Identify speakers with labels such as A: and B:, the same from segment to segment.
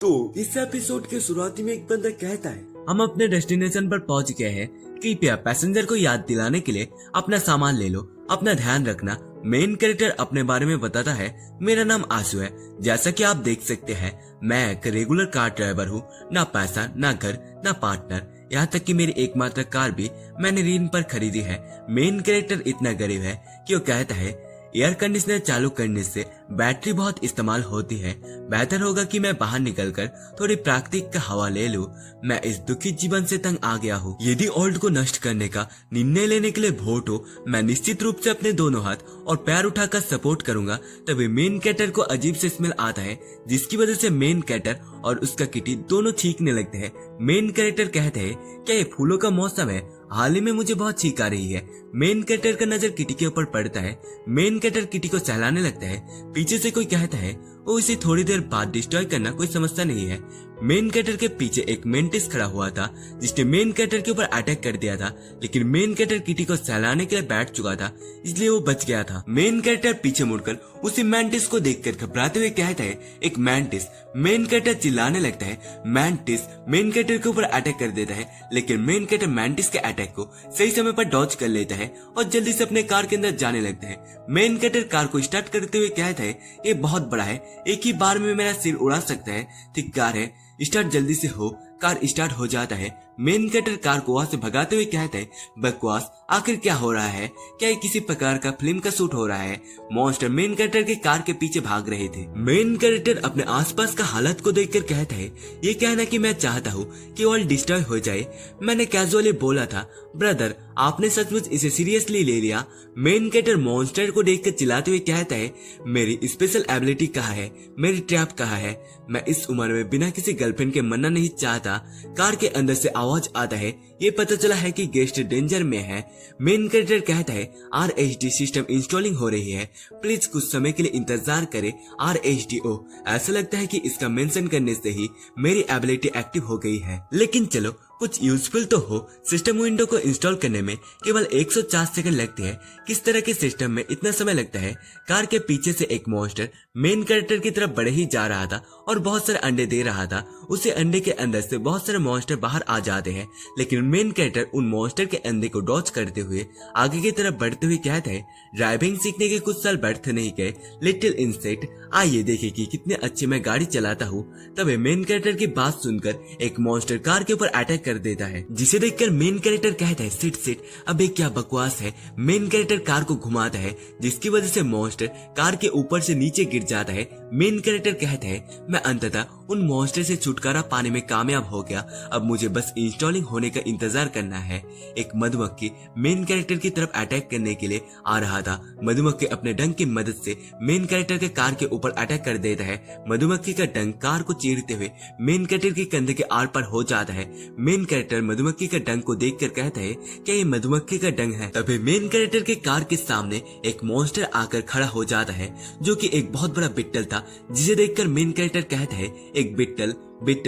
A: तो इस एपिसोड के शुरुआती में एक बंदा कहता है,
B: हम अपने डेस्टिनेशन पर पहुंच गए हैं। कृपया पैसेंजर को याद दिलाने के लिए अपना सामान ले लो, अपना ध्यान रखना। मेन कैरेक्टर अपने बारे में बताता है, मेरा नाम आशु है। जैसा कि आप देख सकते हैं, मैं एक रेगुलर कार ड्राइवर हूँ। ना पैसा, ना घर, ना पार्टनर, यहाँ तक कि मेरी एकमात्र कार भी मैंने ऋण पर खरीदी है। मेन कैरेक्टर इतना गरीब है कि वो कहता है, एयर कंडीशनर चालू करने से बैटरी बहुत इस्तेमाल होती है। बेहतर होगा कि मैं बाहर निकलकर थोड़ी प्राकृतिक का हवा ले लूं। मैं इस दुखी जीवन से तंग आ गया हूँ। यदि ओल्ड को नष्ट करने का निर्णय लेने के लिए वोट हो, मैं निश्चित रूप से अपने दोनों हाथ और पैर उठाकर सपोर्ट करूंगा। तभी मेन कैरेक्टर को अजीब से स्मेल आता है, जिसकी वजह से मेन कैरेक्टर और उसका किटी दोनों छींकने लगते हैं। मेन कैरेक्टर कहते हैं, क्या ये फूलों का मौसम है? हाल ही में मुझे बहुत छींक आ रही है। मेन कैरेक्टर का नजर किटी के ऊपर पड़ता है। मेन कैरेक्टर किटी को सहलाने लगता है। पीछे से कोई कहता है, वो इसे थोड़ी देर बाद डिस्ट्रॉय करना कोई समस्या नहीं है। मेन कैरेक्टर के पीछे एक मेंटिस खड़ा हुआ था, जिसने मेन कैरेक्टर के ऊपर अटैक कर दिया था, लेकिन मेन कैरेक्टर किटी को सहलाने के लिए बैठ चुका था, इसलिए वो बच गया था। मेन कैरेक्टर पीछे मुड़कर उसी मैंटिस को देखकर घबराते हुए कहता है, एक मैंटिस। मेन कैरेक्टर चिल्लाने लगता है। मैंटिस मेन कैरेक्टर के ऊपर अटैक कर देता है, लेकिन मेन कैरेक्टर मैंटिस के अटैक को सही समय पर डॉज कर लेता है और जल्दी से अपने कार के अंदर जाने लगता है। मेन कैरेक्टर कार को स्टार्ट करते हुए कहता है, ये बहुत बड़ा है, एक ही बार में मेरा सिर उड़ा सकता है। ठीक कार है, स्टार्ट जल्दी से हो। कार स्टार्ट हो जाता है। मेन कैरेक्टर कार को वहां से भगाते हुए कहते हैं, बकवास, आखिर क्या हो रहा है? क्या ये किसी प्रकार का फिल्म का शूट हो रहा है? मॉन्स्टर मेन कैरेक्टर के कार के पीछे भाग रहे थे। मेन कैरेक्टर अपने आसपास का हालत को देखकर कहता है, ये कहना कि मैं चाहता हूँ कि वर्ल्ड डिस्ट्रॉय हो जाए। मैंने कैजुअली बोला था, ब्रदर, आपने सचमुच इसे सीरियसली ले लिया। मेन कैरेक्टर मॉन्स्टर को देखकर चिल्लाते हुए कहता है, मेरी स्पेशल एबिलिटी कहाँ है? मेरी ट्रैप कहाँ है? मैं इस उम्र में बिना किसी गर्लफ्रेंड के मरना नहीं चाहता। कार के अंदर से आवाज आता है, ये पता चला है कि गेस्ट डेंजर में है। मेन कैरेक्टर कहता है, RHD सिस्टम इंस्टॉलिंग हो रही है, प्लीज कुछ समय के लिए इंतजार करें। RHDO, ऐसा लगता है कि इसका मेंशन करने से ही मेरी एबिलिटी एक्टिव हो गई है। लेकिन चलो कुछ यूजफुल तो हो। सिस्टम विंडो को इंस्टॉल करने में केवल 104 सेकंड लगते हैं। किस तरह के सिस्टम में इतना समय लगता है? कार के पीछे से एक मॉन्स्टर मेन कैरेक्टर की तरफ बढ़े ही जा रहा था और बहुत सारे अंडे दे रहा था। उसे अंडे के अंदर से बहुत सारे मॉन्स्टर बाहर आ जाते हैं, लेकिन मेन कैरेक्टर उन मॉन्स्टर के अंडे को डॉज करते हुए आगे की तरफ बढ़ते हुए कहता है, ड्राइविंग सीखने के कुछ साल व्यर्थ नहीं गए लिटिल इंसेक्ट, आइए देखें कि कितने अच्छे मैं गाड़ी चलाता हूँ। तभी मेन कैरेक्टर की बात सुनकर एक मॉन्स्टर कार के ऊपर अटैक कर देता है, जिसे देखकर मेन कैरेक्टर कहता है, सिट सिट, अबे क्या बकवास है। मेन कैरेक्टर कार को घुमाता है, जिसकी वजह से मॉन्स्टर कार के ऊपर से नीचे गिर जाता है। मेन कैरेक्टर कहता है, मैं अंततः उन मॉन्स्टर से छुटकारा पाने में कामयाब हो गया। अब मुझे बस इंस्टॉलिंग होने का इंतजार करना है। एक मधुमक्खी मेन कैरेक्टर की तरफ अटैक करने के लिए आ रहा था। मधुमक्खी अपने डंक की मदद से मेन कैरेक्टर के कार के ऊपर अटैक कर देता है। मधुमक्खी का डंक कार को चीरते हुए मेन कैरेक्टर के कंधे के आर पार हो जाता है। मेन कैरेक्टर मधुमक्खी का डंक को देखकर कहता है, क्या ये मधुमक्खी का डंक है? तभी मेन कैरेक्टर के कार के सामने एक मॉन्स्टर आकर खड़ा हो जाता है, जो कि एक बहुत बड़ा बिट्टल था, जिसे देखकर मेन कैरेक्टर कहता है, एक बिट्टल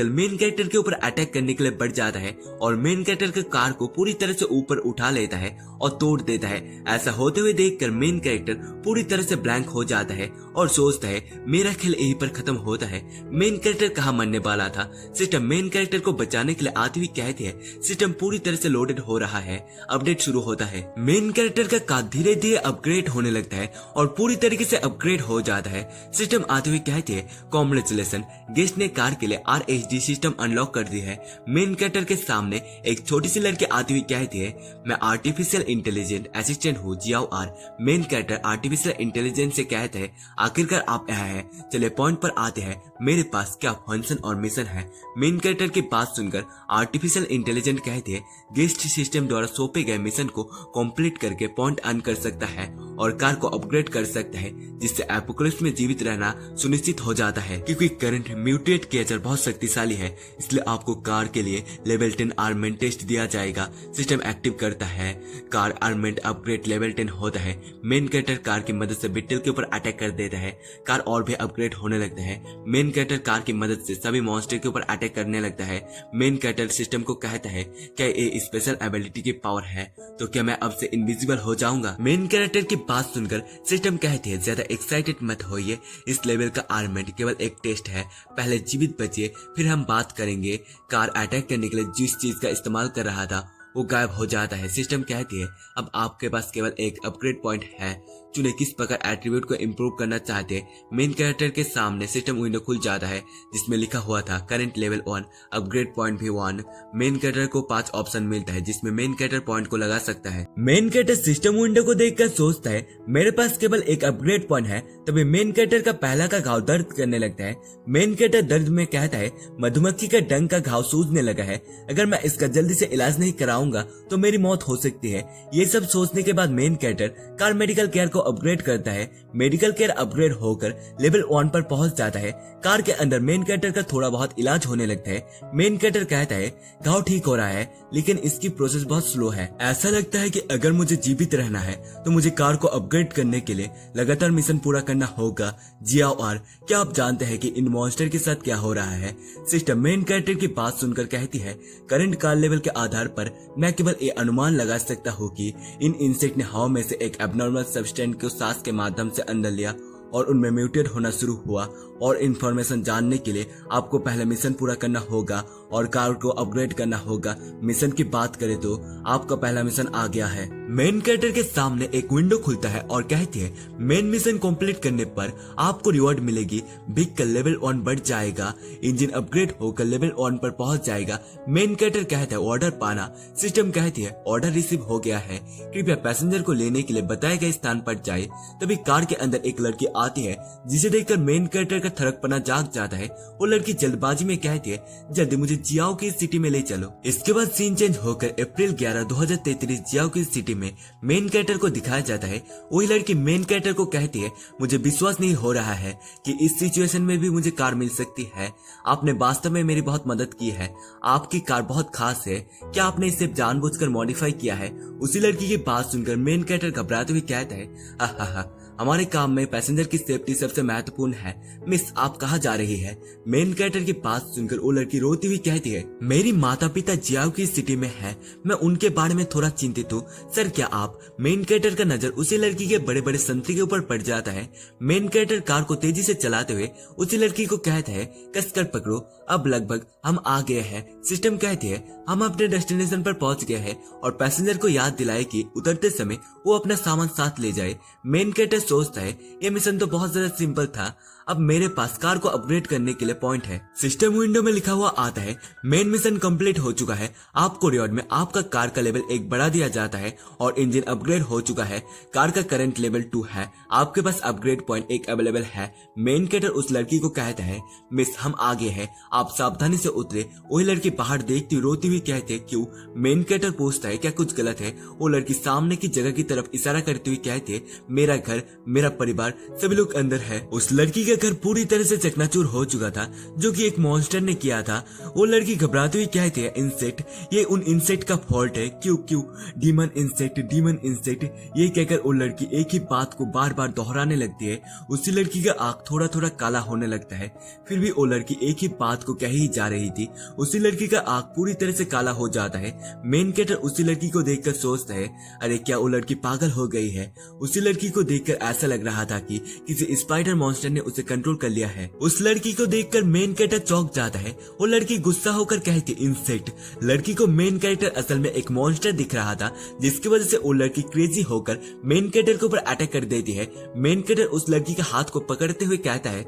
B: मेन कैरेक्टर के ऊपर अटैक करने के लिए बढ़ जाता है और मेन कैरेक्टर के कार को पूरी तरह से ऊपर उठा लेता है और तोड़ देता है। ऐसा होते हुए देखकर मेन कैरेक्टर पूरी तरह से ब्लैंक हो जाता है और सोचता है, मेरा खेल यहीं पर खत्म होता है। मेन कैरेक्टर कहाँ मरने वाला था। सिस्टम मेन कैरेक्टर को बचाने के लिए आती हुई कहती है, सिस्टम पूरी तरह से लोडेड हो रहा है, अपडेट शुरू होता है। मेन कैरेक्टर का कार धीरे धीरे अपग्रेड होने लगता है और पूरी तरीके से अपग्रेड हो जाता है। सिस्टम आते हुए कहती है, कॉन्ग्रेचुलेशन, गेस्ट ने कार के लिए RHD सिस्टम अनलॉक कर दी है। मेन कैरेक्टर के सामने एक छोटी सी लड़की आती हुई कहती है, मैं आर्टिफिशियल इंटेलिजेंट असिस्टेंट हूँ, जियाओ आर। मेन कैरेक्टर आर्टिफिशियल इंटेलिजेंस से कहते हैं, आखिरकार आप यहाँ हैं, चले पॉइंट पर आते हैं, मेरे पास क्या फंक्शन और मिशन है। मेन कैरेक्टर की बात सुनकर आर्टिफिशियल इंटेलिजेंट कहती है, गेस्ट सिस्टम द्वारा सौंपे गए मिशन को कंप्लीट करके पॉइंट अर्न कर सकता है और कार को अपग्रेड कर सकता है, जिससे एपोकलिप्स में जीवित रहना सुनिश्चित हो जाता है। क्योंकि करंट म्यूटेट क्रिएचर बहुत शक्तिशाली है, इसलिए आपको कार के लिए लेवल 10 आर्मेंट टेस्ट दिया जाएगा। सिस्टम एक्टिव करता है, कार आर्मेंट अपग्रेड लेवल 10 होता है। मेन कैरेक्टर कार की मदद से बिट्टल के ऊपर अटैक कर देता है, कार और भी अपग्रेड होने लगता है। मेन कैरेक्टर कार की मदद से सभी मॉन्स्टर के ऊपर अटैक करने लगता है। मेन कैरेक्टर सिस्टम को कहता है, क्या ये स्पेशल एबिलिटी की पावर है? तो क्या मैं अब से इनविजिबल हो जाऊंगा? मेन कैरेक्टर की बात सुनकर सिस्टम कहती है, ज्यादा एक्साइटेड मत होइए, इस लेवल का आर्मेंट केवल एक टेस्ट है, पहले जीवित बचिए फिर हम बात करेंगे कार अटैक करने के लिए जिस चीज का इस्तेमाल कर रहा था वो गायब हो जाता है। सिस्टम कहती है अब आपके पास केवल एक अपग्रेड पॉइंट है, चुने किस प्रकार एट्रीब्यूट को इम्प्रूव करना चाहते हैं। मेन कैरेक्टर के सामने सिस्टम विंडो खुल जाता है जिसमें लिखा हुआ था करंट लेवल 1, अपग्रेड पॉइंट भी 1। मेन कैरेक्टर को 5 ऑप्शन मिलता है जिसमें मेन कैरेक्टर पॉइंट को लगा सकता है। मेन कैरेक्टर सिस्टम विंडो को देखकर सोचता है मेरे पास केवल एक अपग्रेड पॉइंट है, तभी मेन कैरेक्टर का पहला का घाव दर्द करने लगता है। मेन कैरेक्टर दर्द में कहता है मधुमक्खी का डंक का घाव सूजने लगा है, अगर मैं इसका जल्दी से इलाज नहीं कराऊंगा तो मेरी मौत हो सकती है। ये सब सोचने के बाद main character car medical care को अपग्रेड करता है। मेडिकल केयर अपग्रेड होकर लेवल 1 पर पहुंच जाता है। कार के अंदर मेन कैरेक्टर का थोड़ा बहुत इलाज होने लगता है। मेन कैरेक्टर कहता है घाव ठीक हो रहा है लेकिन इसकी प्रोसेस बहुत स्लो है। ऐसा लगता है कि अगर मुझे जीवित रहना है तो मुझे कार को अपग्रेड करने के लिए लगातार मिशन पूरा करना होगा। GR क्या आप जानते हैं कि इन मॉन्स्टर के साथ क्या हो रहा है? सिस्टम मेन कैरेक्टर की बात सुनकर कहती है करंट कार लेवल के आधार पर मैं केवल ये अनुमान लगा सकता हूँ कि इन इंसेक्ट ने हवा में से एक एब्नॉर्मल सब्सटेंस को सांस के माध्यम से अंदर लिया और उनमें म्यूटेट होना शुरू हुआ। और इन्फॉर्मेशन जानने के लिए आपको पहले मिशन पूरा करना होगा और कार को अपग्रेड करना होगा। मिशन की बात करें तो आपका पहला मिशन आ गया है। मेन कैरेक्टर के सामने एक विंडो खुलता है और कहती है मेन मिशन कंप्लीट करने पर आपको रिवॉर्ड मिलेगी। बिग का लेवल 1 बढ़ जाएगा, इंजन अपग्रेड होकर लेवल 1 पर पहुंच जाएगा। मेन कैरेक्टर कहता है ऑर्डर पाना। सिस्टम कहती है ऑर्डर रिसीव हो गया है, कृपया पैसेंजर को लेने के लिए बताए गए स्थान पर जाए। तभी कार के अंदर एक लड़की आती है जिसे देखकर मेन कैरेक्टर का थरकपना जाग जाता है। वो लड़की जल्दबाजी में कहती है जल्दी मुझे जियाओ की सिटी में ले चलो। इसके बाद सीन चेंज होकर अप्रैल 11, 2033 जियाओ की सिटी में मेन कैरेक्टर को दिखाया जाता है। वही लड़की मेन कैरेक्टर को कहती है मुझे विश्वास नहीं हो रहा है कि इस सिचुएशन में भी मुझे कार मिल सकती है। आपने वास्तव में मेरी बहुत मदद की है, आपकी कार बहुत खास है, क्या आपने इसे जानबूझकर मॉडिफाई किया है? उसी लड़की की बात सुनकर मेन कैरेक्टर घबराते हुए कहता है हमारे काम में पैसेंजर की सेफ्टी सबसे महत्वपूर्ण है। मिस आप कहाँ जा रही है? मेन कैरेक्टर की बात सुनकर वो लड़की रोती हुई कहती है मेरी माता पिता जियाओ की सिटी में है, मैं उनके बारे में थोड़ा चिंतित हूँ। सर क्या आप? मेन कैरेक्टर का नजर उसी लड़की के बड़े बड़े संतरी के ऊपर पड़ जाता है। मेन कैरेक्टर कार को तेजी से चलाते हुए उसी लड़की को कहता है कसकर पकड़ो, अब लगभग हम आ गए हैं। सिस्टम कहती है हम अपने डेस्टिनेशन पर पहुंच गए हैं और पैसेंजर को याद दिलाए कि उतरते समय वो अपना सामान साथ ले जाए। मेन कैरेक्टर सोचता है ये मिशन तो बहुत ज्यादा सिंपल था, अब मेरे पास कार को अपग्रेड करने के लिए पॉइंट है। सिस्टम विंडो में लिखा हुआ आता है मेन मिशन कंप्लीट हो चुका है, आपको रिवॉर्ड में आपका कार का लेवल 1 बढ़ा दिया जाता है और इंजन अपग्रेड हो चुका है। कार का करंट लेवल 2 है, आपके पास अपग्रेड पॉइंट 1 अवेलेबल है। मेन कैरेक्टर उस लड़की को कहता है मिस हम आगे हैं, आप सावधानी से उतरे। वही लड़की पहाड़ देखती हुई रोती हुई कहती है क्यों? मेन कैरेक्टर पूछता है क्या कुछ गलत है? वो लड़की सामने की जगह की तरफ इशारा करती हुई कहती है मेरा घर, मेरा परिवार, सभी लोग अंदर है। उस लड़की का घर पूरी तरह से चकनाचूर हो चुका था जो कि एक मॉन्स्टर ने किया था। वो लड़की घबराती हुई कहती है इंसेक्ट, ये उन इंसेक्ट का फॉल्ट है। क्यों क्यों? Demon insect, demon insect. ये कहकर वो लड़की एक ही बात को बार बार दोहराने लगती है। उसी लड़की का आंख थोड़ा थोड़ा काला होने लगता है, फिर भी वो लड़की एक ही बात को कह ही जा रही थी। उसी लड़की का आंख पूरी तरह से काला हो जाता है। मेन कैरेक्टर उसी लड़की को देखकर सोचता है अरे क्या वो लड़की पागल हो गई है? उसी लड़की को देखकर ऐसा लग रहा था कि किसी स्पाइडर मॉन्स्टर ने उसे कंट्रोल कर लिया है। उस लड़की को देखकर मेन कैरेक्टर चौंक जाता है। वो लड़की गुस्सा होकर कहती इंसेक्ट। लड़की को मेन कैरेक्टर असल में एक मॉन्स्टर दिख रहा था जिसकी वजह से वो लड़की क्रेजी होकर मेन कैरेक्टर के ऊपर अटैक कर देती है। मेन कैरेक्टर उस लड़की के हाथ को पकड़ते हुए कहता है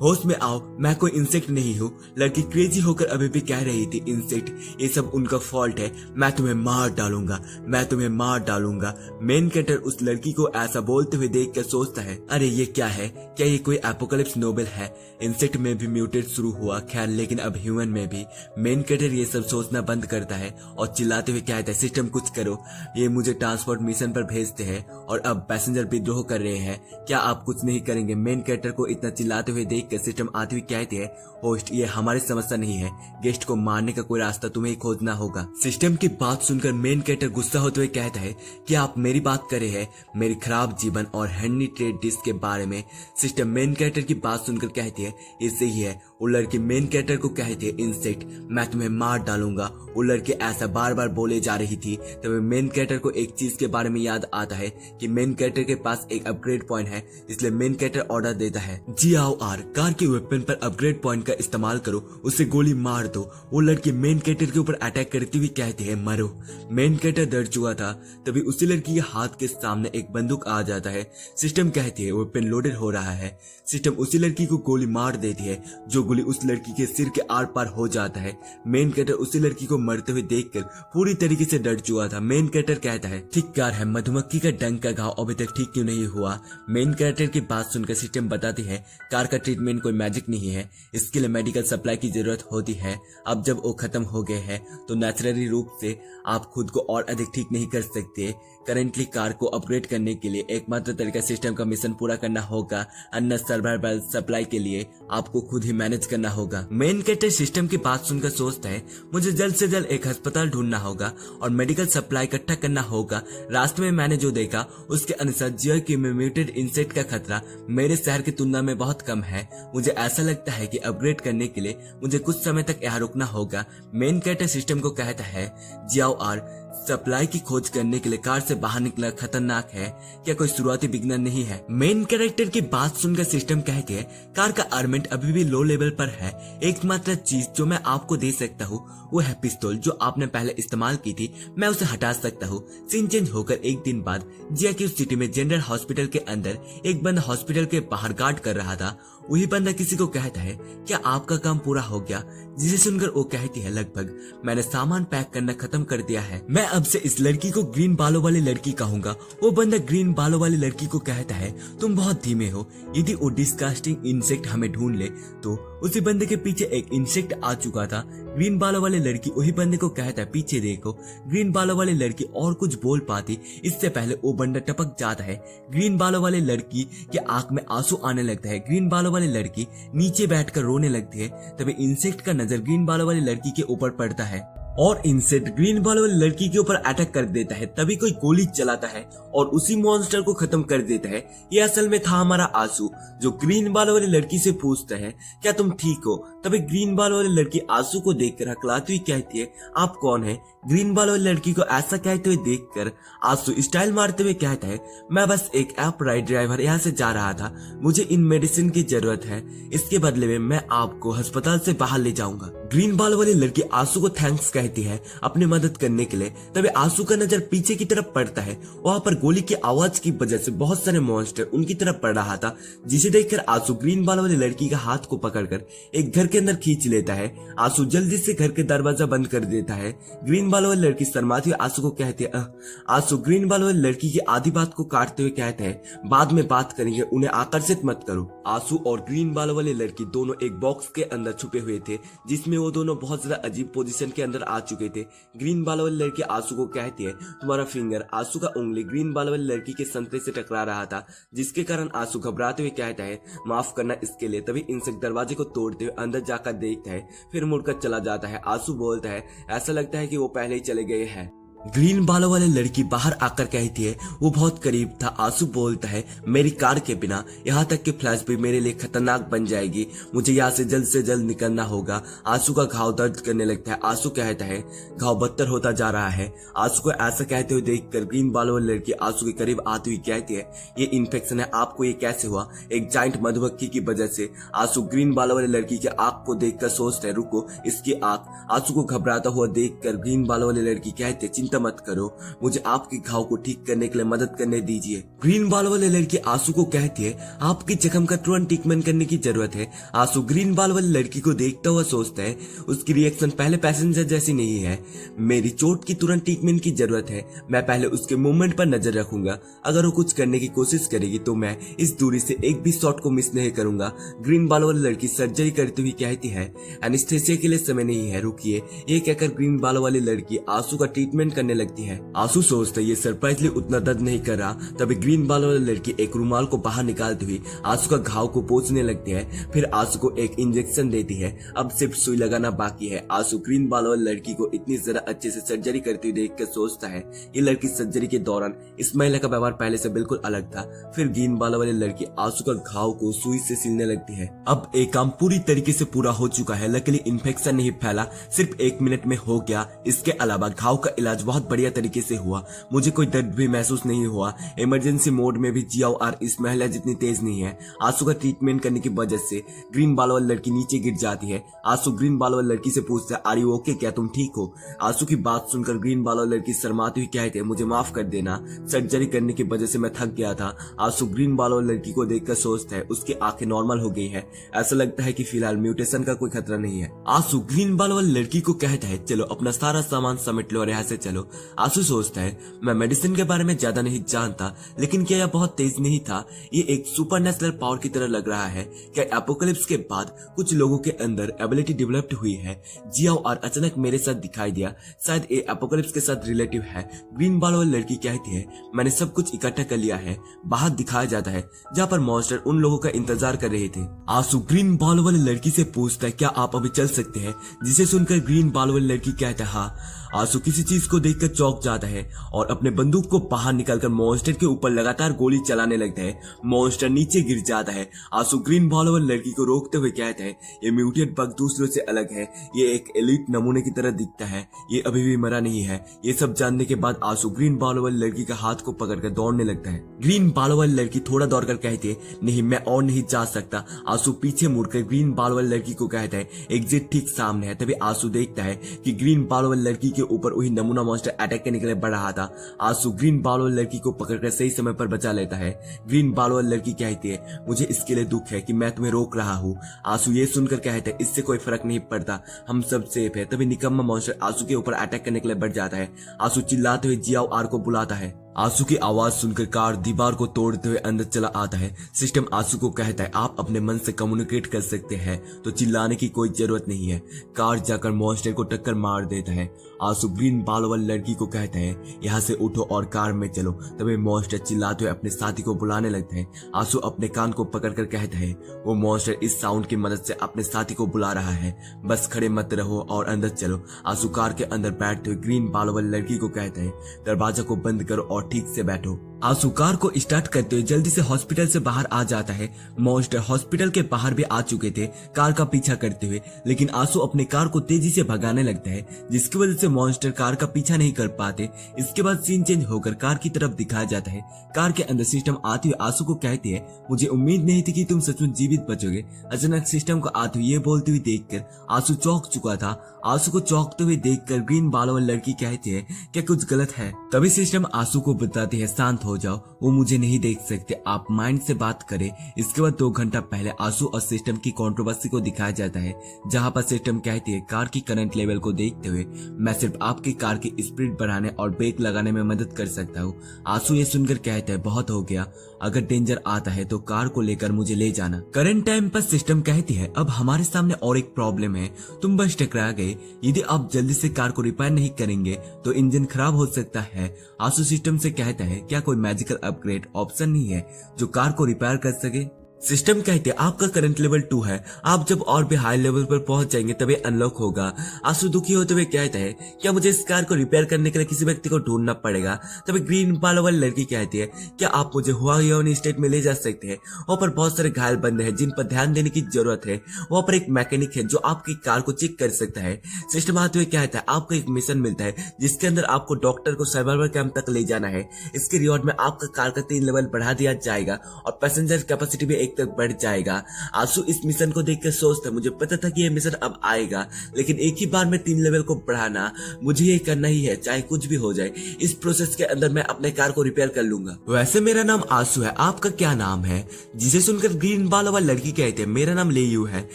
B: होश में आओ, मैं कोई इंसेक्ट नहीं हूँ। लड़की क्रेजी होकर अभी भी कह रही थी इंसेक्ट, ये सब उनका फॉल्ट है, मैं तुम्हें मार डालूंगा, मैं तुम्हें मार डालूंगा। मेन कैरेक्टर उस लड़की को ऐसा बोलते हुए देख कर सोचता है अरे ये क्या है? क्या ये कोई एपोकलिप्स नोबेल है? इंसेक्ट में भी म्यूटेट शुरू हुआ, खैर लेकिन अब ह्यूमन में भी। मेन कैरेक्टर ये सब सोचना बंद करता है और चिल्लाते हुए कहता है सिस्टम कुछ करो, ये मुझे ट्रांसपोर्ट मिशन पर भेजते हैं और अब पैसेंजर विद्रोह कर रहे हैं, क्या आप कुछ नहीं करेंगे? मेन कैरेक्टर को इतना चिल्लाते हुए देख कर सिस्टम आती हुई कहती है होस्ट ये हमारी समस्या नहीं है, गेस्ट को मारने का कोई रास्ता तुम्हें खोजना होगा। सिस्टम की बात सुनकर मेन कैरेक्टर गुस्सा होते हुए कहता है कि आप मेरी बात कर रहे हैं, मेरी खराब जीवन और हैंडी ट्रेड डिश के बारे में। सिस्टम मेन कैरेक्टर की बात सुनकर कहती है ये सही है, वो लड़की मेन कैरेक्टर को कहती है इंसेक्ट मैं तुम्हें मार डालूंगा। वो लड़की ऐसा बार बार बोले जा रही थी तभी मेन कैरेक्टर को एक चीज के बारे में याद आता है कि मेन कैरेक्टर के पास एक अपग्रेड पॉइंट है, इसलिए मेन कैरेक्टर ऑर्डर देता है जी आओ आर कार के वेपन पर अपग्रेड पॉइंट का इस्तेमाल करो, उसे गोली मार दो। वो लड़की मेन कैरेक्टर के ऊपर अटैक करती हुई कहती है मरो। मेन कैरेक्टर डर चुका था तभी उसी लड़की के हाथ के सामने एक बंदूक आ जाता है। सिस्टम कहती है वेपन लोडेड हो रहा है। सिस्टम उसी लड़की को गोली मार देती है, जो गोली उस लड़की के सिर के आर पार हो जाता है। मेन कैरेक्टर उसी लड़की को मरते हुए देखकर पूरी तरीके से डर चुका था। मेन कैरेक्टर कहता है ठीक कार है, मधुमक्खी का डंक का घाव अभी तक ठीक क्यों नहीं हुआ। मेन कैरेक्टर की बात सुनकर सिस्टम बताती है कार का ट्रीटमेंट कोई मैजिक नहीं है, इसके लिए मेडिकल सप्लाई की जरूरत होती है। अब जब वो खत्म हो गए हैं तो नेचुरली रूप से आप खुद को और अधिक ठीक नहीं कर सकते। करेंटली कार को अपग्रेड करने के लिए एकमात्र तरीका सिस्टम का मिशन पूरा करना होगा, अन्य सर्वाइवल सप्लाई के लिए आपको खुद ही मैनेज करना होगा। मेन कैरेक्टर सिस्टम की बात सुनकर सोचता है मुझे जल्द से जल्द एक अस्पताल ढूंढना होगा और मेडिकल सप्लाई इकट्ठा करना होगा। रास्ते में मैंने जो देखा उसके अनुसार जियो में म्यूटेड इंसेक्ट का खतरा मेरे शहर की तुलना में बहुत कम है। मुझे ऐसा लगता है कि अपग्रेड करने के लिए मुझे कुछ समय तक यहाँ रुकना होगा। मेन कैरेक्टर सिस्टम को कहता है जियाओ आर सप्लाई की खोज करने के लिए कार से बाहर निकलना खतरनाक है, क्या कोई शुरुआती बिगनर नहीं है। मेन कैरेक्टर की बात सुनकर सिस्टम कहते हैं कार का आर्मेंट अभी भी लो लेवल पर है, एकमात्र चीज जो मैं आपको दे सकता हूँ वो है पिस्तौल जो आपने पहले इस्तेमाल की थी, मैं उसे हटा सकता हूँ। सीन चेंज होकर एक दिन बाद जिया की उस सिटी में जनरल हॉस्पिटल के अंदर एक बंदा हॉस्पिटल के बाहर गार्ड कर रहा था। वही बंदा किसी को कहता है क्या आपका काम पूरा हो गया, जिसे सुनकर वो कहती है लगभग मैंने सामान पैक करना खत्म कर दिया है, मैं अब से इस लड़की को ग्रीन बालों वाली लड़की कहूंगा। वो बंदा ग्रीन बालों वाली लड़की को कहता है तुम बहुत धीमे हो, यदि वो डिस्कास्टिंग इंसेक्ट हमें ढूंढ ले तो। उसी बंदे के पीछे एक इंसेक्ट आ चुका था। ग्रीन बालों वाली लड़की वही बंदे को कहता है पीछे देखो। ग्रीन बालों वाली लड़की और कुछ बोल पाती इससे पहले वो बंदा टपक जाता है। ग्रीन बालों वाली लड़की के आंख में आंसू आने लगता है। ग्रीन बालों वाली लड़की नीचे बैठकर रोने लगती है। तभी इंसेक्ट का नजर ग्रीन बालों वाली लड़की के ऊपर पड़ता है और इंसेक्ट ग्रीन बालों वाली लड़की के ऊपर अटैक कर देता है। तभी कोई गोली चलाता है और उसी मॉन्स्टर को खत्म कर देता है। ये असल में था हमारा आंसू, जो ग्रीन बालों वाली लड़की से पूछता है क्या तुम ठीक हो। तभी ग्रीन बालों वाली लड़की आंसू को देखकर हकलाती हुई कहती है आप कौन है। ग्रीन बालों वाली लड़की को ऐसा कहते हुए देखकर आंसू स्टाइल मारते हुए कहता है मैं बस एक ऐप राइड ड्राइवर यहाँ से जा रहा था, मुझे इन मेडिसिन की जरूरत है, इसके बदले में मैं आपको अस्पताल से बाहर ले जाऊंगा। ग्रीन बालों वाली लड़की आंसू को थैंक्स कहती है अपनी मदद करने के लिए। तभी आंसू का नजर पीछे की तरफ पड़ता है, वहाँ पर गोली की आवाज की वजह से बहुत सारे मॉन्स्टर उनकी तरफ पड़ रहा था, जिसे देखकर आंसू ग्रीन बालों वाली लड़की का हाथ को पकड़कर एक घर के अंदर खींच लेता है। आंसू जल्दी से घर के दरवाजा बंद कर देता है। ग्रीन बालों वाली लड़की शर्माती हुई आंसू को कहती है आंसू ग्रीन बालों वाली लड़की की आधी बात को काटते हुए कहते हैं बाद में बात करेंगे, उन्हें आकर्षित मत करो। आंसू और ग्रीन बालों वाली लड़की दोनों एक बॉक्स के अंदर छुपे हुए थे, जिसमें वो दोनों बहुत ज्यादा अजीब पोजीशन के अंदर आ चुके थे। ग्रीन बालों वाली लड़की आंसू को कहती है तुम्हारा फिंगर। आंसू का उंगली ग्रीन बालों वाली लड़की के संतरे से टकरा रहा था, जिसके कारण आंसू घबराते हुए कहता है माफ करना इसके लिए। तभी इंसेक्ट दरवाजे को तोड़ते हुए अंदर जाकर देखता है, फिर मुड़कर चला जाता है। आंसू बोलता है ऐसा लगता है कि वो पहले ही चले गए हैं। ग्रीन बालों वाली लड़की बाहर आकर कहती है वो बहुत करीब था। आंसू बोलता है मेरी कार के बिना यहाँ तक कि फ्लैश भी मेरे लिए खतरनाक बन जाएगी, मुझे यहाँ से जल्द निकलना होगा। आंसू का घाव दर्द करने लगता है। आंसू कहता है घाव बदतर होता जा रहा है। आंसू को ऐसा कहते हुए देखकर ग्रीन बालों वाली लड़की आंसू के करीब आती हुई कहती है ये इन्फेक्शन है, आपको ये कैसे हुआ। एक जाइंट मधुमक्खी की वजह से। आंसू ग्रीन बालों वाली लड़की की आंख को देखकर सोचता है रुको इसकी आंख। आंसू को घबराता हुआ देखकर ग्रीन बालों वाली लड़की कहती है चिंता मत करो, मुझे आपके घाव को ठीक करने के लिए मदद करने दीजिए। ग्रीन बालों वाली लड़की आंसू को कहती है आपकी जख्म का तुरंत ट्रीटमेंट करने की जरूरत है। आंसू ग्रीन बाल वाली लड़की को देखता हुआ सोचता है उसकी रिएक्शन पहले पैसेंजर जैसी नहीं है, मेरी चोट की तुरंत ट्रीटमेंट की जरूरत है। मैं पहले उसके मूवमेंट पर नजर रखूंगा, अगर वो कुछ करने की कोशिश करेगी तो मैं इस दूरी से एक भी शॉट को मिस नहीं करूंगा। ग्रीन बाल वाली लड़की सर्जरी करती हुई कहती है एनेस्थेसिया के लिए समय नहीं है, रुकिए। ये कहकर ग्रीन बालों वाली लड़की आंसू का ट्रीटमेंट करने लगती है। आंसू सोचता है ये सरप्राइजली उतना दर्द नहीं कर रहा। तभी ग्रीन बाल वाली लड़की एक रुमाल को बाहर निकालती हुई आंसू का घाव को पोंछने लगती है। फिर आंसू को एक इंजेक्शन देती है। अब सिर्फ सुई लगाना बाकी है। आंसू ग्रीन बाल वाली लड़की को इतनी ज्यादा अच्छे से सर्जरी करती हुई देख कर सोचता है ये लड़की सर्जरी के दौरान इस महिला का व्यवहार पहले से बिल्कुल अलग था। फिर ग्रीन बाल वाली लड़की आंसू का घाव को सुई से सिलने लगती है। अब एक काम पूरी तरीके से पूरा हो चुका है। लकीली इन्फेक्शन नहीं फैला, सिर्फ 1 मिनट में हो गया। इसके अलावा घाव का इलाज बहुत बढ़िया तरीके से हुआ। मुझे कोई दर्द भी महसूस नहीं हुआ। इमरजेंसी मोड में भी GR इस महिला जितनी तेज नहीं है। आंसू का ट्रीटमेंट करने की वजह से ग्रीन बाल वाली लड़की नीचे गिर जाती है। आंसू ग्रीन बाल वाली लड़की से पूछता है आर यू ओके, क्या तुम ठीक हो? आंसू की बात सुनकर ग्रीन बाल वाली लड़की शर्माती हुई कहती है मुझे माफ कर देना, सर्जरी करने की वजह से मैं थक गया था। आंसू ग्रीन बाल वाली लड़की को देखकर सोचता है उसकी आंखें नॉर्मल हो गई है। ऐसा लगता है कि फिलहाल म्यूटेशन का कोई खतरा नहीं है। आंसू ग्रीन बाल वाली लड़की को कहता है चलो अपना सारा सामान समेट लो और यहाँ से चलो। आंसू सोचता है मैं मेडिसिन के बारे में ज्यादा नहीं जानता, लेकिन क्या यह बहुत तेज नहीं था? ये एक सुपरनेचुरल पावर की तरह लग रहा है। क्या एपोकलिप्स के बाद कुछ लोगों के अंदर एबिलिटी डेवलप्ड हुई है? जियाओ और अचानक मेरे साथ दिखाई दिया, शायद ये एपोकलिप्स के साथ रिलेटिव है। ग्रीन बाल वाली लड़की कहती है मैंने सब कुछ इकट्ठा कर लिया है। बाहर दिखाया जाता है जहाँ पर मॉन्स्टर उन लोगों का इंतजार कर रहे थे। आंसू ग्रीन बाल वाली लड़की से पूछता है क्या आप अभी चल सकते हैं? जिसे सुनकर ग्रीन बाल वाली लड़की कहता है हाँ। आंसू किसी चीज को देखकर चौंक जाता है और अपने बंदूक को बाहर निकालकर मॉन्स्टर के ऊपर लगातार गोली चलाने लगता है। मॉन्स्टर नीचे गिर जाता है। आंसू ग्रीन बाल वाली लड़की को रोकते हुए कहता है ये म्यूटेट बग दूसरों से अलग है, ये एक एलिट नमूने की तरह दिखता है, ये अभी भी मरा नहीं है। ये सब जानने के बाद आंसू ग्रीन बाल वाली लड़की का हाथ को पकड़कर दौड़ने लगता है। ग्रीन बाल वाली लड़की थोड़ा दौड़कर कहती है नहीं मैं और नहीं जा सकता। आंसू पीछे मुड़कर ग्रीन बाल वाली लड़की को कहता है एग्जिट ठीक सामने है। तभी आंसू देखता है कि ग्रीन बाल वाली लड़की के ऊपर वही नमूना मॉन्स्टर अटैक करने के लिए बढ़ रहा था। आंसू ग्रीन बाल वाली लड़की को पकड़कर सही समय पर बचा लेता है। ग्रीन बाल वाली लड़की कहती है मुझे इसके लिए दुख है कि मैं तुम्हें रोक रहा हूँ। आंसू ये सुनकर कहते हैं इससे कोई फर्क नहीं पड़ता, हम सब सेफ है। तभी निकम्मा मॉन्स्टर आंसू के ऊपर अटैक करने के लिए बढ़ जाता है। आंसू चिल्लाते हुए GR को बुलाता है। आंसू की आवाज सुनकर कार दीवार को तोड़ते हुए अंदर चला आता है। सिस्टम आंसू को कहता है आप अपने मन से कम्युनिकेट कर सकते हैं तो चिल्लाने की कोई जरूरत नहीं है। कार जाकर मॉन्स्टर को टक्कर मार देता है। आंसू ग्रीन बाल वाली लड़की को कहता है यहाँ से उठो और कार में चलो। तभी मॉन्स्टर चिल्लाते हुए अपने साथी को बुलाने लगता है। आंसू अपने कान को पकड़कर कहता है वो मॉन्स्टर इस साउंड की मदद से अपने साथी को बुला रहा है, बस खड़े मत रहो और अंदर चलो। आंसू कार के अंदर बैठते हुए ग्रीन बाल वाली लड़की को कहता है दरवाजा को बंद करो और ठीक से बैठो। आंसू कार को स्टार्ट करते हुए जल्दी से हॉस्पिटल से बाहर आ जाता है। मॉन्स्टर हॉस्पिटल के बाहर भी आ चुके थे कार का पीछा करते हुए, लेकिन आंसू अपने कार को तेजी से भगाने लगता है जिसकी वजह से मॉन्स्टर कार का पीछा नहीं कर पाते। इसके बाद सीन चेंज होकर कार की तरफ दिखाया जाता है। कार के अंदर सिस्टम आती हुई आंसू को कहती है मुझे उम्मीद नहीं थी कि तुम सचमुच जीवित बचोगे। अचानक सिस्टम को आते हुए ये बोलती हुई देखकर आंसू चौंक चुका था। आंसू को चौंकते हुए देखकर ग्रीन बाल वाली लड़की कहती है क्या कुछ गलत है? तभी सिस्टम आंसू को बताती है शांत हो जाओ, वो मुझे नहीं देख सकते, आप माइंड से बात करें। इसके बाद 2 घंटा पहले आंसू और सिस्टम की कंट्रोवर्सी को दिखाया जाता है जहां पर सिस्टम कहती है कार की करंट लेवल को देखते हुए मैं सिर्फ आपकी कार की स्पीड बढ़ाने और ब्रेक लगाने में मदद कर सकता हूँ। आंसू ये सुनकर कहता है बहुत हो गया, अगर डेंजर आता है तो कार को लेकर मुझे ले जाना। करंट टाइम पर सिस्टम कहती है अब हमारे सामने और एक प्रॉब्लम है, तुम बस टकरा गए। यदि आप जल्दी से कार को रिपेयर नहीं करेंगे तो इंजन खराब हो सकता है। आंसू सिस्टम से कहता है क्या कोई मैजिकल अपग्रेड ऑप्शन नहीं है जो कार को रिपेयर कर सके? सिस्टम कहते हैं आपका करंट लेवल 2 है, आप जब और भी हाई लेवल पर पहुंच जाएंगे तभी अनलॉक होगा। आंसू दुखी होते हुए कहता है क्या मुझे इस कार को रिपेयर करने के लिए किसी व्यक्ति को ढूंढना पड़ेगा? तभी ग्रीन बाल वाली लड़की कहती है क्या आप मुझे हुआयोन स्टेट में ले जा सकते हैं? वहाँ पर बहुत सारे घायल बंदे हैं जिन पर ध्यान देने की जरूरत है। वहाँ पर एक मैकेनिक है जो आपकी कार को चेक कर सकता है। सिस्टम आते हुए कहता है आपको एक मिशन मिलता है जिसके अंदर आपको डॉक्टर को सर्वाइवल कैंप तक ले जाना है। इसके रिवॉर्ड में आपका कार का 3 लेवल बढ़ा दिया जाएगा और पैसेंजर कैपेसिटी भी 1 तक बढ़ जाएगा। आंसू इस मिशन को देखकर सोचता मुझे पता था कि यह मिशन अब आएगा, लेकिन एक ही बार में 3 लेवल को बढ़ाना, मुझे ये करना ही है चाहे कुछ भी हो जाए। इस प्रोसेस के अंदर मैं अपने कार को रिपेयर कर लूंगा। वैसे मेरा नाम आंसू है, आपका क्या नाम है? जिसे सुनकर ग्रीन बाल वाली लड़की कहते हैं मेरा नाम लेयू है।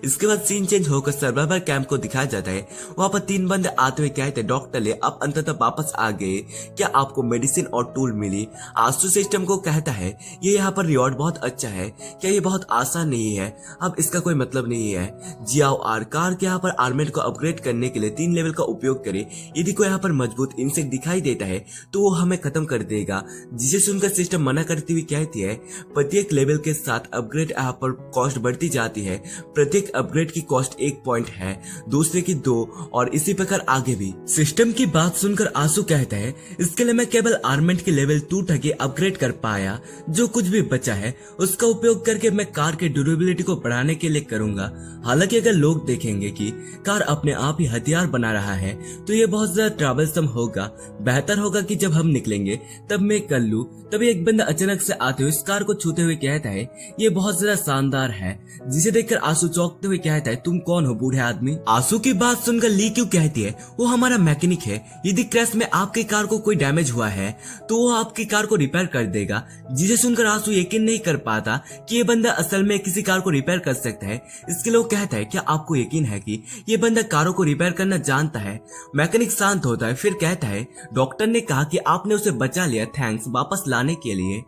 B: इसके बाद सीन चेंज होकर सर्वाइवल कैंप को दिखाया जाता है। वहाँ पर 3 बंदे आते हुए कहते हैं डॉक्टर ले आप अंततः वापस आ गए, क्या आपको मेडिसिन और टूल मिली? आंसू सिस्टम को कहता है ये यहाँ पर रिवॉर्ड बहुत अच्छा है, क्या क्या ये बहुत आसान नहीं है? अब इसका कोई मतलब नहीं है। जियाओ आर कार के यहाँ पर आर्मेंट को अपग्रेड करने के लिए 3 लेवल का उपयोग करे। यदि कोई यहाँ पर मजबूत इंसेक्ट दिखाई देता है तो वो हमें खत्म कर देगा, जिसे सुनकर सिस्टम मना करती हुई कहती है प्रत्येक लेवल के साथ अपग्रेड यहाँ पर कॉस्ट बढ़ती जाती है। प्रत्येक अपग्रेड की कॉस्ट 1 पॉइंट है, दूसरे की 2 और इसी प्रकार आगे भी। सिस्टम की बात सुनकर आंसू कहता है इसके लिए मैं केवल आर्मेंट के लेवल 2 तक ही अपग्रेड कर पाया। जो कुछ भी बचा है उसका उपयोग करके मैं कार के ड्यूरेबिलिटी को बढ़ाने के लिए करूंगा। हालांकि अगर लोग देखेंगे कि कार अपने आप ही हथियार बना रहा है तो ये बहुत ज्यादा ट्रबलसम होगा। बेहतर होगा कि जब हम निकलेंगे तब मैं कर लूं। तभी एक बंदा अचानक से आते हुए इस कार को छूते हुए कहता है ये बहुत ज्यादा शानदार है, जिसे देखकर आंसू चौंकते हुए कहता है तुम कौन हो बूढ़े आदमी? आंसू की बात सुनकर ली क्यों कहती है वो हमारा मैकेनिक है। यदि क्रैश में आपकी कार को कोई डैमेज हुआ है तो वो आपकी कार को रिपेयर कर देगा। जिसे सुनकर आंसू यकीन नहीं कर पाता कि ये बंदा असल में किसी कार को रिपेयर कर सकता है। इसके लिए वो कहता है क्या आपको यकीन है कि ये बंदा कारों को रिपेयर करना जानता है? मैकेनिक शांत होता है, फिर कहता है डॉक्टर ने कहा कि आपने उसे बचा लिया, थैंक्स वापस लाने के लिए।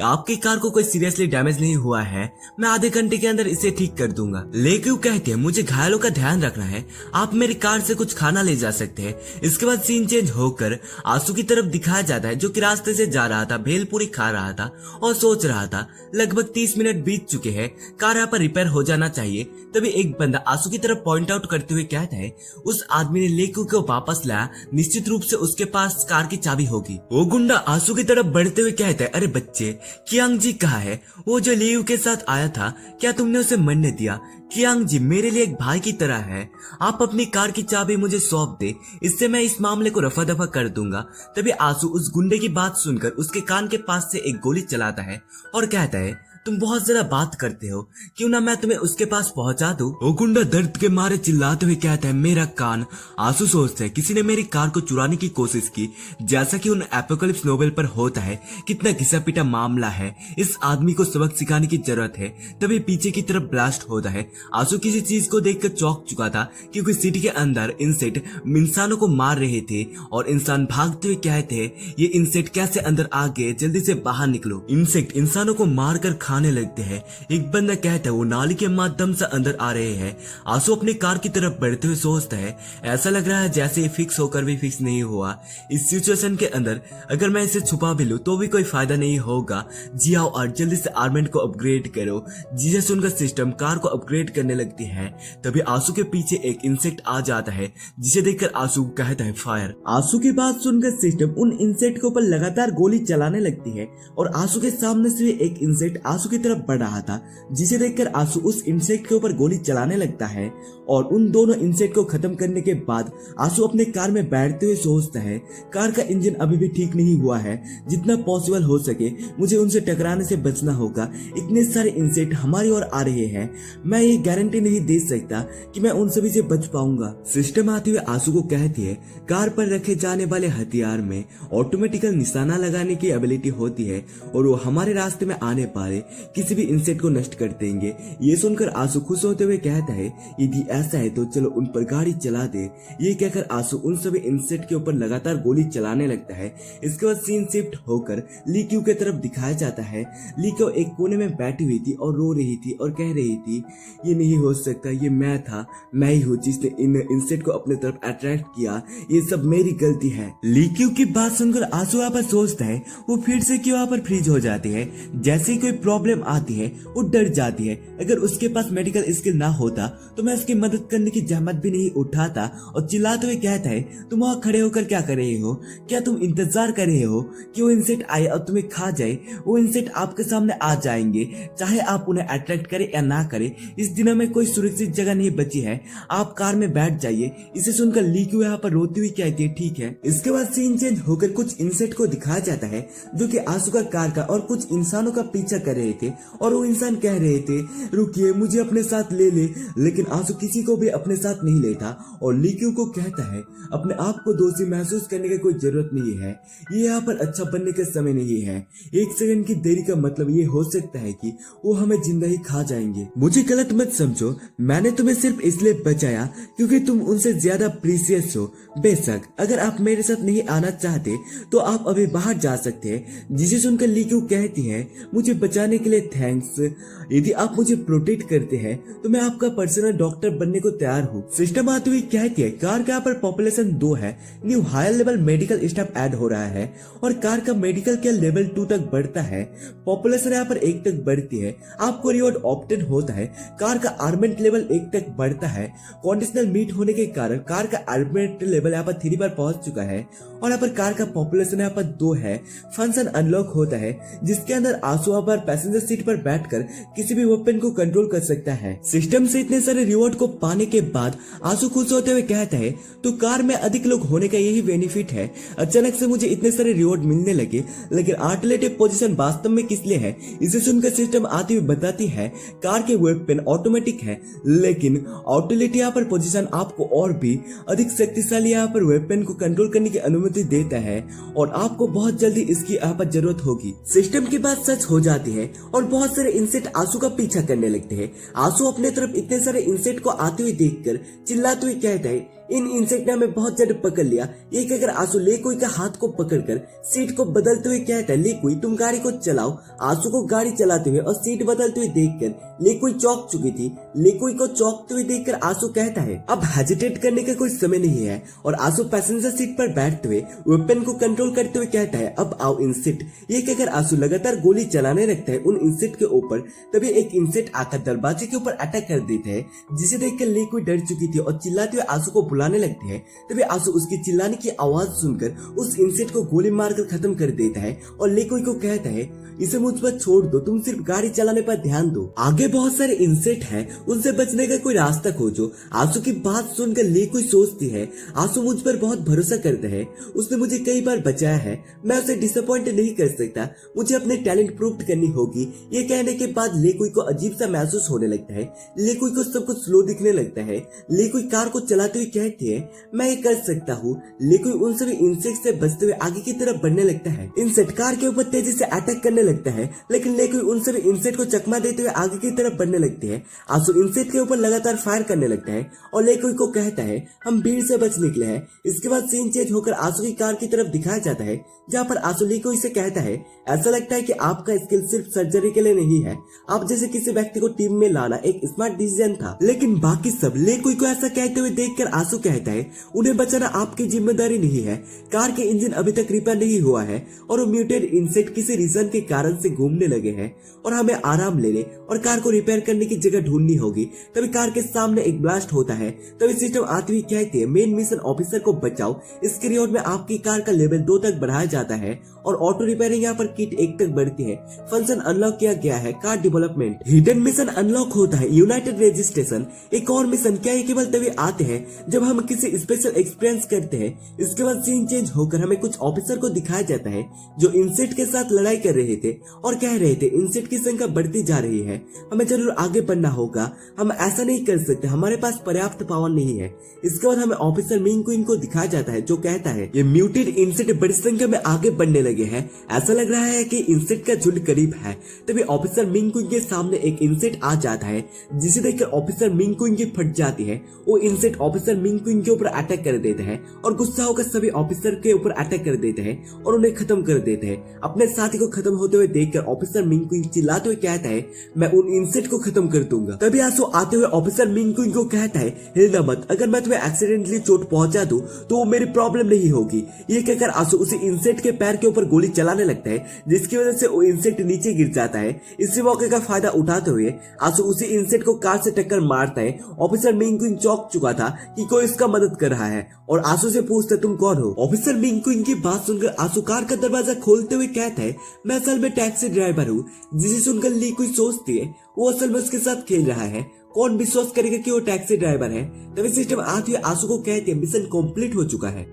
B: आपकी कार को कोई सीरियसली डैमेज नहीं हुआ है, मैं आधे घंटे के अंदर इसे ठीक कर दूंगा। लेकिन कहते हैं मुझे घायलों का ध्यान रखना है, आप मेरी कार से कुछ खाना ले जा सकते हैं। इसके बाद सीन चेंज होकर आंसू की तरफ दिखाया जाता है जो कि रास्ते से जा रहा था, भेलपूरी खा रहा था और सोच रहा था लगभग 30 मिनट बीत चुके हैं, कार यहाँ पर रिपेयर हो जाना चाहिए। तभी एक बंदा आंसू की तरफ पॉइंट आउट करते हुए कहता है उस आदमी ने लेकू को वापस लाया, निश्चित रूप से उसके पास कार की चाबी होगी। वो गुंडा आंसू की तरफ बढ़ते हुए कहता है अरे बच्चे, कियांग जी कहाँ है? वो जो लियू के साथ आया था, क्या तुमने उसे मरने दिया? कियांग जी मेरे लिए एक भाई की तरह है, आप अपनी कार की चाबी मुझे सौंप दे, इससे मैं इस मामले को रफा दफा कर दूंगा। तभी आंसू उस गुंडे की बात सुनकर उसके कान के पास से एक गोली चलाता है और कहता है तुम बहुत ज्यादा बात करते हो, क्यों ना मैं तुम्हें उसके पास पहुंचा दूं? वो गुंडा दर्द के मारे चिल्लाते हुए कहता है मेरा कान। आंसू सोचते हैं किसी ने मेरी कार को चुराने की कोशिश की, जैसा कि उन एपोकलिप्स नोवेल पर होता है। कितना घिसा पिटा मामला है, इस आदमी को सबक सिखाने की जरूरत है। तभी पीछे की तरफ ब्लास्ट होता है। आंसू किसी चीज को देखकर चौंक चुका था क्योंकि सिटी के अंदर इंसेक्ट इंसानों को मार रहे थे और इंसान भागते हुए कहते हैं ये इंसेक्ट कैसे अंदर आ गए, जल्दी से बाहर निकलो। इंसेक्ट इंसानों को मारकर खाने लगते हैं। एक बंदा कहता है वो नाली के माध्यम से अंदर आ रहे हैं। आंसू अपनी कार की तरफ बढ़ते हुए सोचता है ऐसा लग रहा है जैसे ये फिक्स होकर भी फिक्स नहीं हुआ। इस सिचुएशन के अंदर अगर मैं इसे छुपा भी लूं तो भी कोई फायदा नहीं होगा। जियाओ और जल्दी से आर्मेंट को अपग्रेड करो। जिसे सुनकर सिस्टम कार को अपग्रेड करने लगती है। तभी आंसू के पीछे एक इंसेक्ट आ जाता है, जिसे देखकर आंसू कहता है फायर।
A: आंसू की बात सुनकर सिस्टम उन इंसेक्ट के ऊपर लगातार गोली चलाने लगती है और आंसू के सामने से एक इंसेक्ट आंसू की तरफ बढ़ रहा था, जिसे देखकर आंसू उस इंसेक्ट के ऊपर गोली चलाने लगता है और उन दोनों इंसेक्ट को खत्म करने के बाद आंसू अपने कार में बैठते हुए सोचता है कार का इंजन अभी भी ठीक नहीं हुआ है, जितना पॉसिबल हो सके मुझे उनसे टकराने से बचना होगा। इतने सारे इंसेक्ट हमारी ओर आ रहे हैं, मैं ये गारंटी नहीं दे सकता कि मैं उन सभी से बच पाऊंगा। सिस्टम आते हुए आंसू को कहती है कार पर रखे जाने वाले हथियार में ऑटोमेटिकल निशाना लगाने की एबिलिटी होती है और वो हमारे रास्ते में आने वाले किसी भी इंसेक्ट को नष्ट कर देंगे। ये सुनकर आंसू खुश होते हुए कहता है यदि ऐसा है तो चलो उन पर गाड़ी चला दे। ये कहकर आंसू उन सभी इंसेक्ट के ऊपर लगातार गोली चलाने लगता है। इसके बाद सीन शिफ्ट होकर ली क्यू की तरफ दिखाया जाता है। ली क्यू एक कोने में बैठी हुई थी और रो रही थी और कह रही थी ये नहीं हो सकता, ये मैं था, मैं ही हूँ जिसने इन इंसेक्ट को अपने तरफ अट्रैक्ट किया, ये सब मेरी गलती है। ली क्यू की बात सुनकर आंसू वहाँ पर सोचता है वो फिर से क्यों वहाँ पर फ्रीज हो जाती है। जैसे ही कोई प्रॉब्लम आती है वो डर जाती है। अगर उसके पास मेडिकल स्किल ना होता तो मैं उसकी मदद करने की जहमत भी नहीं उठाता और चिल्लाते हुए कहता है तुम वहाँ खड़े होकर क्या कर रहे हो? क्या तुम इंतजार कर रहे हो कि वो इंसेक्ट आए और तुम्हें खा जाए? वो इंसेक्ट आपके सामने आ जाएंगे, चाहे आप उन्हें अट्रैक्ट करें या ना करें। इस दिनों में कोई सुरक्षित जगह नहीं बची है, आप कार में बैठ जाइए। इसे सुनकर ली क्यू यहाँ पर रोती हुई कहती है ठीक है। इसके बाद सीन चेंज होकर कुछ इंसेक्ट को दिखाया जाता है जो कि आंसू का कार का और कुछ इंसानों का पीछा कर रहे थे और वो इंसान कह रहे थे रुकिए मुझे अपने साथ ले ले, लेकिन आंसू किसी को भी अपने साथ नहीं लेता और ली क्यू को कहता है अपने आप को दोषी महसूस करने की कोई जरूरत नहीं है, ये यहाँ पर अच्छा बनने का समय नहीं है। 1 सेकंड की देरी का मतलब ये हो सकता है कि वो हमें जिंदा ही खा जाएंगे। मुझे गलत मत समझो, मैंने तुम्हें सिर्फ इसलिए बचाया क्योंकि तुम उनसे ज्यादा प्रीसियस हो। बेशक अगर आप मेरे साथ नहीं आना चाहते तो आप अभी बाहर जा सकते हैं। जिसे सुनकर ली क्यू कहती है मुझे बचाने बचाने के लिए थैंक्स। यदि आप मुझे प्रोटेक्ट करते हैं तो मैं आपका पर्सनल डॉक्टर बनने को तैयार हूँ। सिस्टम आते हुए कहती है कार के यहाँ पर पॉपुलेशन 2 है, new hire level medical staff add हो रहा है और कार का मेडिकल केयर लेवल 2 तक बढ़ता है। पॉपुलेशन यहाँ पर 1 तक बढ़ती है, आपको रिवॉर्ड ऑप्टेन होता है। कार का आर्मेंट लेवल 1 तक बढ़ता है। कंडीशनल मीट होने के कारण कार का आर्मेंट लेवल यहाँ पर 3 बार पहुंच चुका है और यहाँ पर कार का पॉपुलेशन यहाँ पर 2 है। फंक्शन अनलॉक होता है जिसके अंदर आंसू यहाँ पर पैसेंजर सीट पर बैठकर किसी भी वेपन को कंट्रोल कर सकता है। सिस्टम से इतने सारे रिवॉर्ड को पाने के बाद आंसू खुश होते हुए कहता है तो कार में अधिक लोग होने का यही बेनिफिट है। अचानक से मुझे इतने सारे रिवॉर्ड मिलने लगे, लेकिन आर्टिलेटिव पोजीशन वास्तव में किस लिए है इसे सुनकर सिस्टम आती हुई बताती है कार के वेपन ऑटोमेटिक है, लेकिन ऑटोलिटी यहाँ पर पोजीशन आपको और भी अधिक शक्तिशाली यहाँ पर वेपन को कंट्रोल करने की अनुमति देता है और आपको बहुत जल्दी इसकी यहाँ पर जरूरत होगी। सिस्टम की बात सच हो जाती है और बहुत सारे इंसेक्ट आंसू का पीछा करने लगते हैं। आंसू अपने तरफ इतने सारे इंसेक्ट को आते हुए देखकर चिल्लाते हुए कहता है इन इंसेक्ट ने हमें बहुत ज्यादा पकड़ लिया। ये कहकर आंसू लेकोई का हाथ को पकड़कर सीट को बदलते हुए कहता है लेकोई तुम गाड़ी को चलाओ। आंसू को गाड़ी चलाते हुए और सीट बदलते हुए देखकर लेकोई चौंक चुकी थी। लेकोई को चौंकते हुए देखकर आंसू कहता है अब हेजिटेट करने का कोई समय नहीं है और आंसू पैसेंजर सीट पर बैठते हुए वेपन को कंट्रोल करते हुए कहता है अब आओ इंसेक्ट। ये कहकर आंसू लगातार गोली चलाने लगता है उन इंसेक्ट के ऊपर। तभी एक इंसेक्ट आकर दरवाजे के ऊपर अटैक कर देता है, जिसे देखकर लेकोई डर चुकी थी और चिल्लाते हुए आंसू को बुलाने लगते हैं। तभी आंसू उसकी चिल्लाने की आवाज सुनकर उस इंसेक्ट को गोली मारकर खत्म कर देता है और लेकोई को कहता है इसे मुझ पर छोड़ दो, तुम सिर्फ गाड़ी चलाने पर ध्यान दो। आगे बहुत सारे इंसेक्ट हैं, उनसे बचने का कोई रास्ता खोजो। आंसू की बात सुनकर लेकोई सोचती है आंसू मुझ पर बहुत भरोसा करता है, उसने मुझे कई बार बचाया है, मैं उसे डिसअपॉइंट नहीं कर सकता, मुझे अपने टैलेंट प्रूव करनी होगी। ये कहने के बाद लेकोई को अजीब सा महसूस होने लगता है। लेकोई को सब कुछ स्लो दिखने लगता है। लेकोई कार को चलाते हुए कहती है मैं ये कर सकता हूँ। लेकोई उन सभी इंसेक्ट से बचते हुए आगे की तरफ बढ़ने लगता है। इंसेक्ट कार के ऊपर तेजी से अटैक करने लगता है, लेकिन लेकोई उन सभी इंसेक्ट को चकमा देते हुए आगे की तरफ बढ़ने लगती है। आंसू इंसेक्ट के ऊपर लगातार फायर करने लगता है और लेकोई को कहता है हम भीड़ से बच निकले हैं। इसके बाद सीन चेंज होकर आंसू की कार की तरफ दिखाया जाता है, जहाँ पर आंसू लेकोई से कहता है ऐसा लगता है कि आपका स्किल सिर्फ सर्जरी के लिए नहीं है, आप जैसे किसी व्यक्ति को टीम में लाना एक स्मार्ट डिसीजन था। लेकिन बाकी सब लेकोई को ऐसा कहते हुए देखकर आंसू कहता है उन्हें बचाना आपकी जिम्मेदारी नहीं है। कार के इंजन अभी तक रिपेयर नहीं हुआ है और वो म्यूटेड इंसेक्ट किसी रीजन के कारण से घूमने लगे हैं और हमें आराम लेने और कार को रिपेयर करने की जगह ढूंढनी होगी। तभी कार के सामने एक ब्लास्ट होता है। तभी सिस्टम आती हुई कहती है मेन मिशन ऑफिसर को बचाओ, इसके रिवॉर्ड में आपकी कार का लेवल 2 तक बढ़ाया जाता है और ऑटो रिपेयरिंग यहाँ पर किट 1 तक बढ़ती है। फंक्शन अनलॉक किया गया है car development. Hidden mission unlock होता है यूनाइटेड रजिस्ट्रेशन। एक और मिशन क्या ये केवल तभी आते हैं जब हम किसी स्पेशल एक्सपीरियंस करते हैं। इसके बाद सीन चेंज होकर हमें कुछ ऑफिसर को दिखाया जाता है जो इंसेक्ट के साथ लड़ाई कर रहे थे और कह रहे थे इंसेक्ट की संख्या बढ़ती जा रही है, हमें जरूर आगे बढ़ना होगा, हम ऐसा नहीं कर सकते, हमारे पास पर्याप्त पावर नहीं है। इसके बाद हमें ऑफिसर मिंग क्वीन को दिखाया जाता है जो कहता है ये म्यूटेड इंसेक्ट बड़ी संख्या में आगे बढ़ने लगे हैं, ऐसा लग रहा है कि इंसेक्ट का झुंड करीब है। तभी ऑफिसर मिंग क्वीन के सामने एक इंसेक्ट आ जाता है, जिसे देखकर ऑफिसर मिंग क्वीन की फट जाती है। वो इंसेक्ट ऑफिसर मिंग क्वीन के ऊपर अटैक कर देते हैं और गुस्सा होकर सभी ऑफिसर के ऊपर अटैक कर देते हैं और उन्हें खत्म कर देते हैं। अपने साथी को खत्म होते हुए देखकर ऑफिसर मिंग क्वीन चिल्लाते हुए कहता है मैं उन इंसेक्ट को खत्म कर दूंगा। तभी आंसू आते हुए ऑफिसर मिंग क्वीन को कहता है हिलना मत, अगर मैं तुम्हें एक्सीडेंटली चोट पहुंचा दूं तो वो मेरी प्रॉब्लम नहीं होगी। ये कहकर आंसू उसी इंसेक्ट के पैर के ऊपर गोली चलाने लगता है, जिसकी वजह से वो इंसेक्ट नीचे गिर जाता है। इसी मौके का फायदा उठाते हुए आंसू उसी इंसेक्ट को कार से टक्कर मारता है। ऑफिसर मिंग क्वीन चौंक चुका था कि कोई इसका मदद कर रहा है और आंसू से पूछता तुम कौन हो। ऑफिसर मिंग क्वीन की बात सुनकर आंसू कार का दरवाजा खोलते हुए कहता है मैं असल में टैक्सी ड्राइवर हूँ। जिसे सुनकर ली कोई सोचती है वो असल में उसके साथ खेल रहा है, कौन विश्वास करेगा कि वो टैक्सी ड्राइवर है। तभी सिस्टम आते हुए आंसू को कहते हैं मिशन कंप्लीट हो चुका है।